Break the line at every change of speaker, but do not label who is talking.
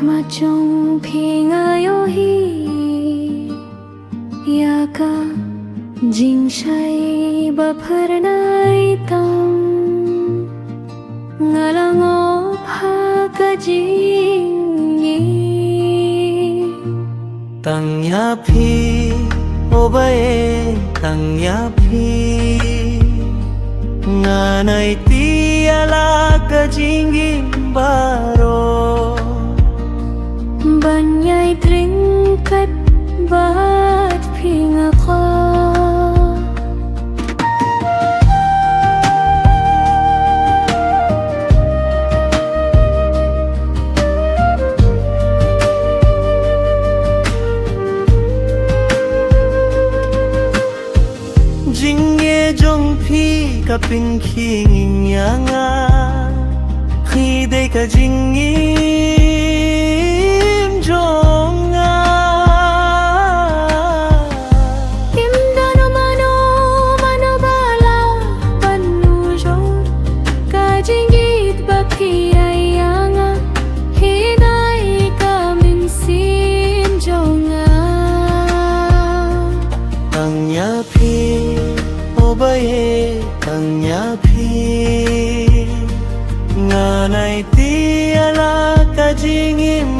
mà trong phi ngài ô hi ya ka jing shai ba phar nai tam ngalango pha ka jing yi
tang ya phi ô bae tang ya phi nga nai ti ala ka jing baro
banyai tringkat bat pinga ka
jingye jong phi ka pin khing yanga khi de ka jingim jonga
imdano mano mano bala panu jor ka jingit ba phi ayanga hinai ka min sim jonga
tang ya phi ô bae tang ya phi nga nai ti ala ka jingim